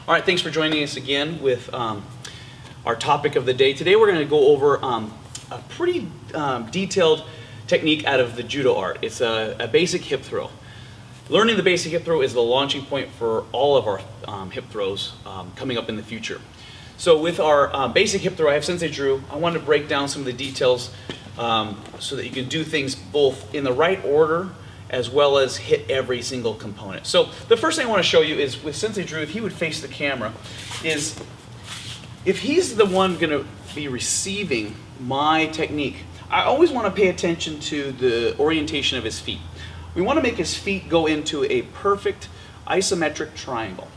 All right, thanks for joining us again with our topic of the day. Today we're going to go over a pretty detailed technique out of the Judo art. It's a basic hip throw. Learning the basic hip throw is the launching point for all of our hip throws coming up in the future. So with our basic hip throw, I have Sensei Drew. I wanted to break down some of the details so that you can do things both in the right order as well as hit every single component. So the first thing I want to show you is with Sensei Drew, if he would face the camera, is if he's the one going to be receiving my technique, I always want to pay attention to the orientation of his feet. We want to make his feet go into a perfect isometric triangle.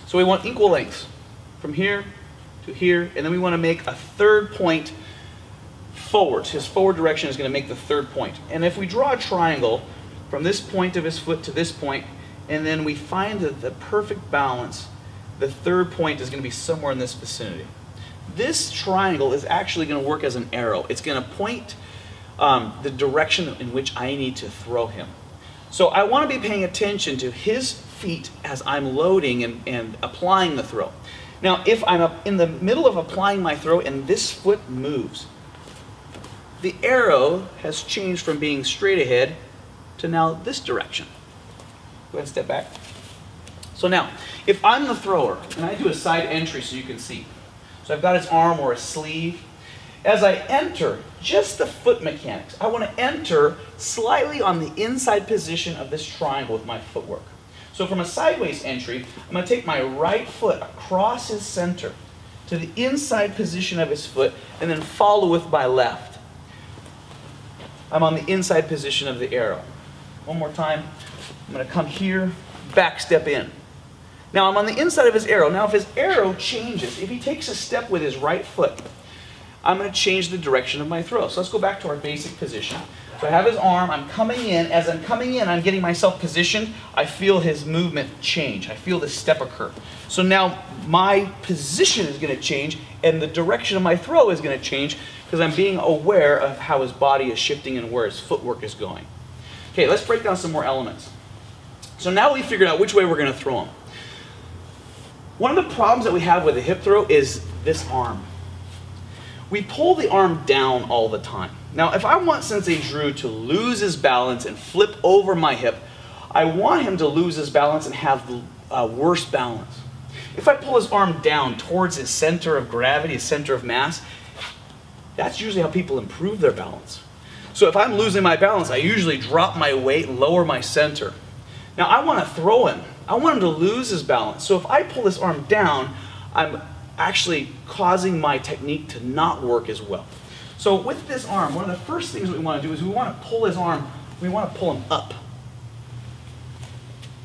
So we want equal lengths from here to here, and then we want to make a third point forwards. His forward direction is going to make the third point. And if we draw a triangle from this point of his foot to this point, and then we find the perfect balance, the third point is going to be somewhere in this vicinity. This triangle is actually going to work as an arrow. It's going to point the direction in which I need to throw him. So I want to be paying attention to his feet as I'm loading and applying the throw. Now, if I'm up in the middle of applying my throw and this foot moves, the arrow has changed from being straight ahead to now this direction. Go ahead and step back. So now, if I'm the thrower, and I do a side entry so you can see. So I've got his arm or a sleeve. As I enter, just the foot mechanics, I want to enter slightly on the inside position of this triangle with my footwork. So from a sideways entry, I'm going to take my right foot across his center to the inside position of his foot and then follow with my left. I'm on the inside position of the arrow. One more time. I'm going to come here, back step in. Now I'm on the inside of his arrow. Now if his arrow changes, if he takes a step with his right foot, I'm going to change the direction of my throw. So let's go back to our basic position. So I have his arm, I'm coming in. As I'm coming in, I'm getting myself positioned. I feel his movement change. I feel this step occur. So now my position is going to change and the direction of my throw is going to change because I'm being aware of how his body is shifting and where his footwork is going. Okay, let's break down some more elements. So now we figured out which way we're going to throw him. One of the problems that we have with a hip throw is this arm. We pull the arm down all the time. Now, if I want Sensei Drew to lose his balance and flip over my hip, I want him to lose his balance and have the worse balance. If I pull his arm down towards his center of gravity, his center of mass, that's usually how people improve their balance. So if I'm losing my balance, I usually drop my weight and lower my center. Now I want to throw him. I want him to lose his balance. So if I pull this arm down, I'm actually causing my technique to not work as well. So with this arm, one of the first things we want to do is we want to pull his arm, we want to pull him up.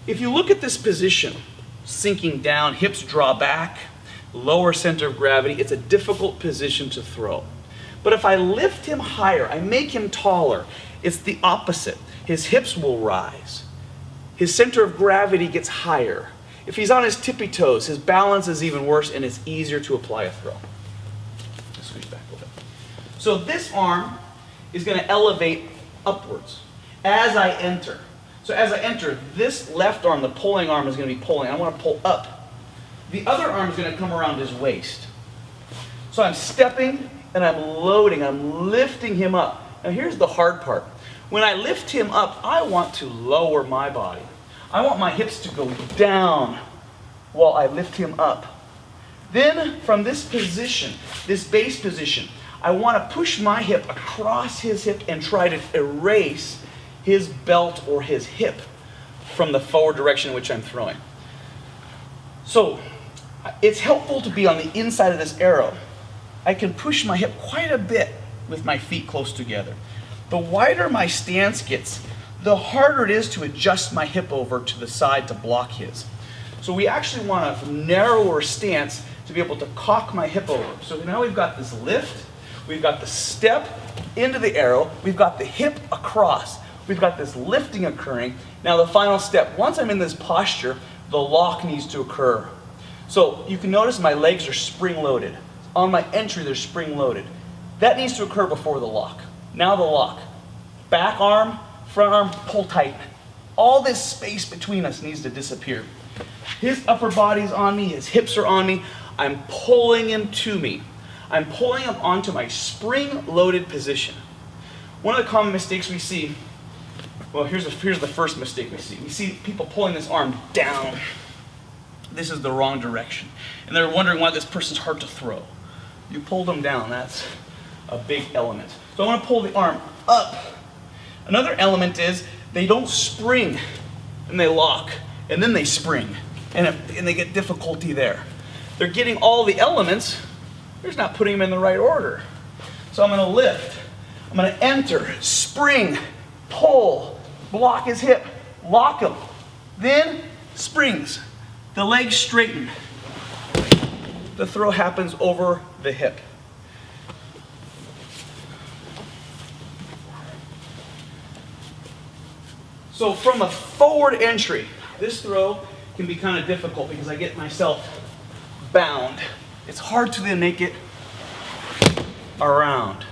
If you look at this position, sinking down, hips draw back, lower center of gravity, it's a difficult position to throw. But if I lift him higher, I make him taller, it's the opposite. His hips will rise. His center of gravity gets higher. If he's on his tippy toes, his balance is even worse and it's easier to apply a throw. Let's switch back a little bit. So this arm is going to elevate upwards as I enter. So as I enter, this left arm, the pulling arm, is going to be pulling. I want to pull up. The other arm is going to come around his waist. So I'm stepping and I'm loading, I'm lifting him up. Now here's the hard part. When I lift him up, I want to lower my body. I want my hips to go down while I lift him up. Then from this position, this base position, I want to push my hip across his hip and try to erase his belt or his hip from the forward direction in which I'm throwing. So it's helpful to be on the inside of this arrow. I can push my hip quite a bit with my feet close together. The wider my stance gets, the harder it is to adjust my hip over to the side to block his. So we actually want a narrower stance to be able to cock my hip over. So now we've got this lift, we've got the step into the arrow, we've got the hip across, we've got this lifting occurring. Now the final step, once I'm in this posture, the lock needs to occur. So you can notice my legs are spring-loaded. On my entry, they're spring-loaded. That needs to occur before the lock. Now the lock. Back arm, front arm, pull tight. All this space between us needs to disappear. His upper body's on me, his hips are on me. I'm pulling him to me. I'm pulling him onto my spring-loaded position. One of the common mistakes we see, well, here's the first mistake we see. We see people pulling this arm down. This is the wrong direction. And they're wondering why this person's hard to throw. You pulled them down, that's a big element. So I want to pull the arm up. Another element is they don't spring and they lock and then they spring and they get difficulty there. They're getting all the elements, they're just not putting them in the right order. So I'm going to lift, I'm going to enter, spring, pull, block his hip, lock him, then springs. The legs straighten. The throw happens over the hip. So from a forward entry, this throw can be kind of difficult because I get myself bound. It's hard to then make it around.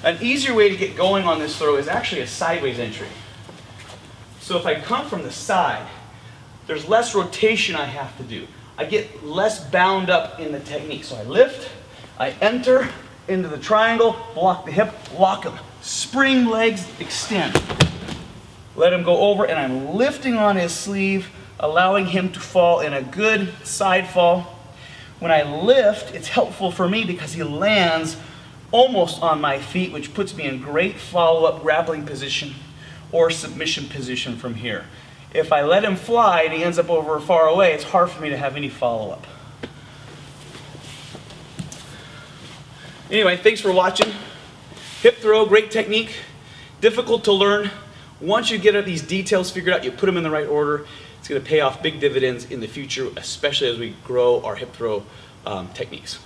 An easier way to get going on this throw is actually a sideways entry. So if I come from the side, there's less rotation I have to do. I get less bound up in the technique. So I lift, I enter into the triangle, block the hip, lock him. Spring legs, extend. Let him go over, and I'm lifting on his sleeve, allowing him to fall in a good side fall. When I lift, it's helpful for me because he lands almost on my feet, which puts me in great follow-up grappling position or submission position from here. If I let him fly and he ends up over far away, it's hard for me to have any follow-up. Anyway, thanks for watching. Hip throw, great technique. Difficult to learn. Once you get these details figured out, you put them in the right order, it's going to pay off big dividends in the future, especially as we grow our hip throw techniques.